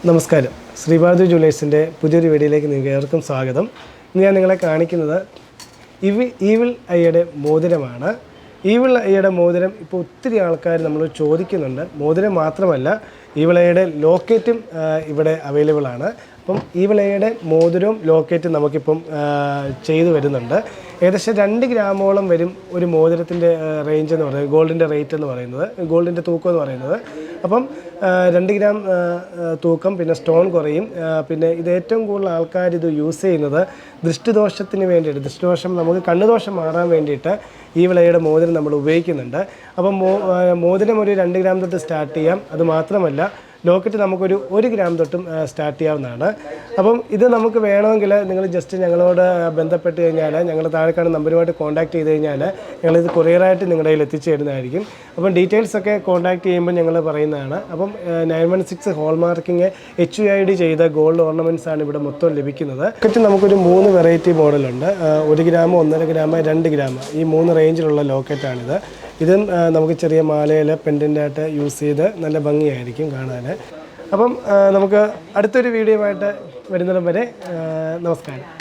നമസ്കാരം. ശ്രീഭാരതി ജ്വല്ലേഴ്സിൻ്റെ പുതിയൊരു വീഡിയോയിലേക്ക് നിങ്ങൾക്ക് ഏവർക്കും സ്വാഗതം. ഇന്ന് ഞാൻ നിങ്ങളെ കാണിക്കുന്നത് ഈവിൾ ഐയുടെ മോതിരമാണ്. ഈവിൾ ഐയുടെ മോതിരം ഇപ്പോൾ ഒത്തിരി ആൾക്കാർ നമ്മൾ ചോദിക്കുന്നുണ്ട്. മോതിരം മാത്രമല്ല, ഈവിൾ ഐയുടെ ലോക്കറ്റും ഇവിടെ അവൈലബിൾ ആണ്. അപ്പം ഈവിൾ ഐയുടെ മോതിരവും ലോക്കറ്റും നമുക്കിപ്പം ചെയ്തു വരുന്നുണ്ട്. ഏകദേശം 2 ഗ്രാമോളം വരും ഒരു മോതിരത്തിൻ്റെ റേഞ്ച് എന്ന് പറയുന്നത്, ഗോൾഡിൻ്റെ റേറ്റ് എന്ന് പറയുന്നത്, ഗോൾഡിൻ്റെ തൂക്കം എന്ന് പറയുന്നത്. അപ്പം 2 ഗ്രാം തൂക്കം, പിന്നെ സ്റ്റോൺ കുറയും. പിന്നെ ഇത് ഏറ്റവും കൂടുതൽ ആൾക്കാർ ഇത് യൂസ് ചെയ്യുന്നത് ദൃഷ്ടിദോഷത്തിന് വേണ്ടിയിട്ട്, ദൃഷ്ടിദോഷം നമുക്ക് കണ്ണുദോഷം മാറാൻ വേണ്ടിയിട്ട് ഈ വിളയുടെ മോതിരം നമ്മൾ ഉപയോഗിക്കുന്നുണ്ട്. അപ്പം മോതിരം ഒരു 2 ഗ്രാം തൊട്ട് സ്റ്റാർട്ട് ചെയ്യാം. അത് മാത്രമല്ല, ലോക്കറ്റ് നമുക്കൊരു 1 ഗ്രാം തൊട്ടും സ്റ്റാർട്ട് ചെയ്യാവുന്നതാണ്. അപ്പം ഇത് നമുക്ക് വേണമെങ്കിൽ നിങ്ങൾ ജസ്റ്റ് ഞങ്ങളോട് ബന്ധപ്പെട്ട് കഴിഞ്ഞാൽ, ഞങ്ങൾ താഴെ കാണുന്ന നമ്പറുമായിട്ട് കോൺടാക്ട് ചെയ്ത് കഴിഞ്ഞാൽ ഞങ്ങളിത് കൊറിയറായിട്ട് നിങ്ങളുടെ കയ്യിൽ എത്തിച്ചു തരുന്നതായിരിക്കും. അപ്പം ഡീറ്റെയിൽസൊക്കെ കോൺടാക്ട് ചെയ്യുമ്പോൾ ഞങ്ങൾ പറയുന്നതാണ്. അപ്പം 916 ഹോൾമാർക്കിങ് HUID ചെയ്ത ഗോൾഡ് ഓർണമെൻറ്റ്സ് ആണ് ഇവിടെ മൊത്തം ലഭിക്കുന്നത്. ലോക്കറ്റ് നമുക്കൊരു 3 വെറൈറ്റി മോഡലുണ്ട്. 1 ഗ്രാം, 1.5 ഗ്രാം, 2 ഗ്രാം, ഈ 3 റേഞ്ചിലുള്ള ലോക്കറ്റാണിത്. ഇതും നമുക്ക് ചെറിയ മാലയിൽ പെൻഡൻ്റായിട്ട് യൂസ് ചെയ്ത് നല്ല ഭംഗിയായിരിക്കും കാണാൻ. അപ്പം നമുക്ക് അടുത്തൊരു വീഡിയോ ആയിട്ട് വരുന്നിടം വരെ നമസ്കാരം.